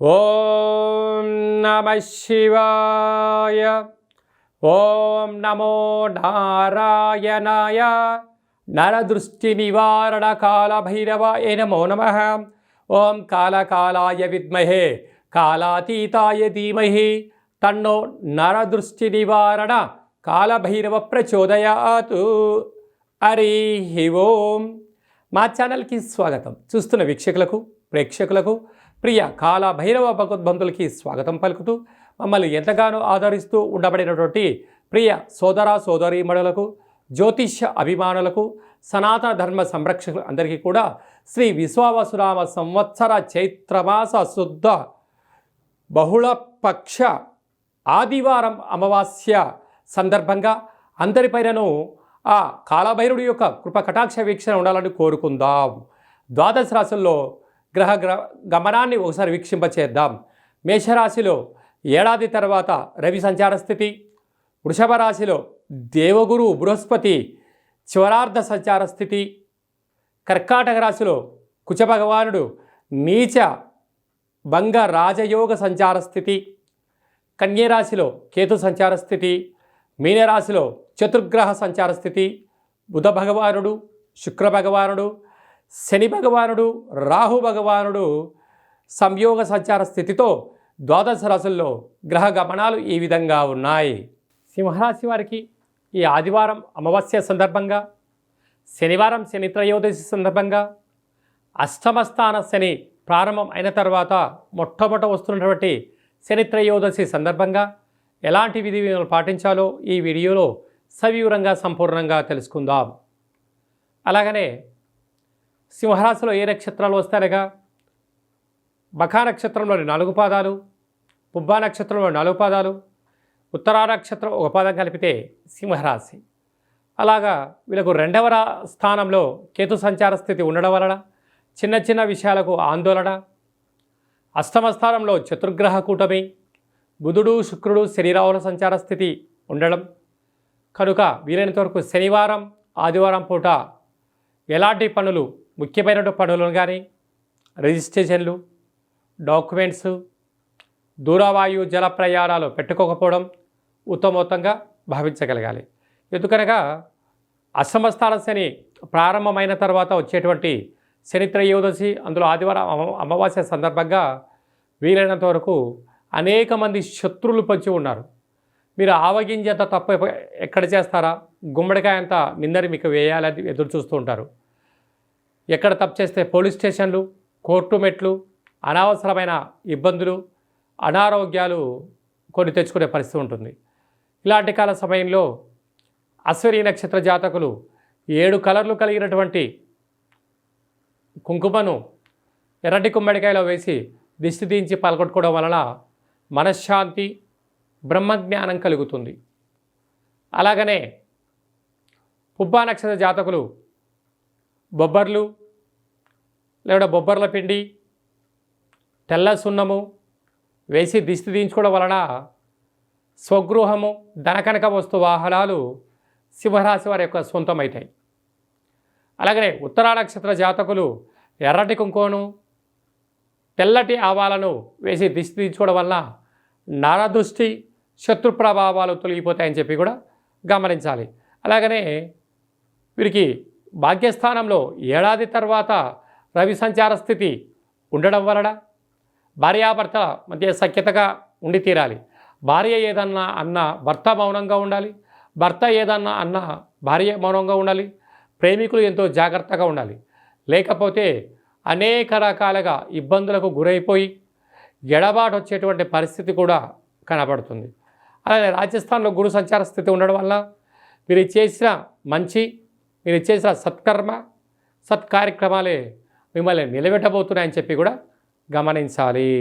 ఓం నమ శివాయ. ఓం నమో నారాయణాయ. నరదృష్టి నివారణ కాళభైరవాయ నమో నమః. ఓం కాళకాలాయ విద్మహే కాళాతీతాయ ధీమహి తన్నో నరదృష్టి నివారణ కాళభైరవ ప్రచోదయాత్. హరి ఓం. మా ఛానల్కి స్వాగతం. చూస్తున్న వీక్షకులకు ప్రేక్షకులకు ప్రియ కాళభైరవ భగవద్బంధులకి స్వాగతం పలుకుతూ మమ్మల్ని ఎంతగానో ఆదరిస్తూ ఉండబడినటువంటి ప్రియ సోదర సోదరీమణులకు జ్యోతిష్య అభిమానులకు సనాతన ధర్మ సంరక్షకులు అందరికీ కూడా శ్రీ విశ్వావసునామ సంవత్సర చైత్రమాస శుద్ధ బహుళపక్ష ఆదివారం అమావాస్య సందర్భంగా అందరిపైనను ఆ కాళభైరుడి యొక్క కృప కటాక్ష వీక్షణ ఉండాలని కోరుకుందాం. ద్వాదశ రాశుల్లో గ్రహ గమనాన్ని ఒకసారి వీక్షింపచేద్దాం. మేషరాశిలో ఏడాది తర్వాత రవి సంచార స్థితి, వృషభ రాశిలో దేవగురు బృహస్పతి చివరార్ధ సంచార స్థితి, కర్కాటక రాశిలో కుచ భగవానుడు నీచ భంగ రాజయోగ సంచార స్థితి, కన్యరాశిలో కేతు సంచార స్థితి, మీనరాశిలో చతుర్గ్రహ సంచార స్థితి, బుధ భగవానుడు శుక్ర భగవానుడు శని భగవానుడు రాహు భగవానుడు సంయోగ సంచార స్థితితో ద్వాదశ రాశుల్లో గ్రహ గమనాలు ఈ విధంగా ఉన్నాయి. సింహరాశి వారికి ఈ ఆదివారం అమావాస్య సందర్భంగా, శనివారం శని త్రయోదశి సందర్భంగా, అష్టమ స్థాన శని ప్రారంభం అయిన తర్వాత మొట్టమొదట వస్తున్నటువంటి శని త్రయోదశి సందర్భంగా ఎలాంటి విధి విధానాలు పాటించాలో ఈ వీడియోలో సవివరంగా సంపూర్ణంగా తెలుసుకుందాం. అలాగనే సింహరాశిలో ఏ నక్షత్రాలు వస్తాయనగా మఖా నక్షత్రంలోని 4 పాదాలు, పుబ్బా నక్షత్రంలో 4 పాదాలు, ఉత్తరా నక్షత్రం 1 పాదం కలిపితే సింహరాశి. అలాగా వీళ్ళకు 2వ స్థానంలో కేతు సంచార స్థితి ఉండడం వలన చిన్న చిన్న విషయాలకు ఆందోళన, అష్టమ స్థానంలో చతుర్గ్రహ కూటమి బుధుడు శుక్రుడు శనిరావుల సంచార స్థితి ఉండడం కనుక వీలైనంత వరకు శనివారం ఆదివారం పూట ఎలాంటి పనులు ముఖ్యమైన పనులను కానీ రిజిస్ట్రేషన్లు డాక్యుమెంట్స్ దూరవాయు జల ప్రయాణాలు పెట్టుకోకపోవడం ఉత్తమోత్తంగా భావించగలగాలి. ఎందుకనగా అష్టమస్థాన శని ప్రారంభమైన తర్వాత వచ్చేటువంటి శని త్రయోదశి అందులో ఆదివారం అమావాస్య సందర్భంగా వీలైనంత వరకు అనేక మంది శత్రువులు పంచి ఉన్నారు. మీరు ఆవగింజంత తప్పు ఎక్కడ చేస్తారా, గుమ్మడికాయ అంత నిందని మీకు వేయాలని ఎదురు చూస్తూ ఉంటారు. ఎక్కడ తప్పు చేస్తే పోలీస్ స్టేషన్లు కోర్టు మెట్లు అనవసరమైన ఇబ్బందులు అనారోగ్యాలు కొన్ని తెచ్చుకునే పరిస్థితి ఉంటుంది. ఇలాంటి కాల సమయంలో అశ్విని నక్షత్ర జాతకులు 7 కలర్లు కలిగినటువంటి కుంకుమను ఎర్రటి గుమ్మడికాయలో వేసి దిష్టి దించి పలకొట్టుకోవడం వలన మనశ్శాంతి బ్రహ్మజ్ఞానం కలుగుతుంది. అలాగనే పుబ్బా నక్షత్ర జాతకులు బొబ్బర్లు లేదా బొబ్బర్ల పిండి తెల్ల సున్నము వేసి దిష్టి దించుకోవడం వలన స్వగృహము ధనకనక వస్తు వాహనాలు సింహరాశి వారి యొక్క సొంతమవుతాయి. అలాగనే ఉత్తరా నక్షత్ర జాతకులు ఎర్రటి కుంకుమను తెల్లటి ఆవాలను వేసి దిష్టి దించుకోవడం వలన నరదృష్టి శత్రు ప్రభావాలు తొలగిపోతాయని చెప్పి కూడా గమనించాలి. అలాగనే వీరికి భాగ్యస్థానంలో ఏడాది తర్వాత రవి సంచార స్థితి ఉండడం వలన భార్యాభర్త మధ్య సఖ్యతగా ఉండి తీరాలి. భార్య ఏదన్నా అన్న భర్త మౌనంగా ఉండాలి, భర్త ఏదన్నా అన్న భార్య మౌనంగా ఉండాలి. ప్రేమికులు ఎంతో జాగ్రత్తగా ఉండాలి. లేకపోతే అనేక రకాలుగా ఇబ్బందులకు గురైపోయి ఎడబాటు వచ్చేటువంటి పరిస్థితి కూడా కనబడుతుంది. అలాగే రాజస్థాన్లో గురు సంచార స్థితి ఉండడం వల్ల మీరు చేసిన మంచి, మీరు చేసిన సత్కర్మ సత్కార్యక్రమాలే మిమ్మల్ని నిలబెట్టబోతున్నాయని చెప్పి కూడా గమనించాలి.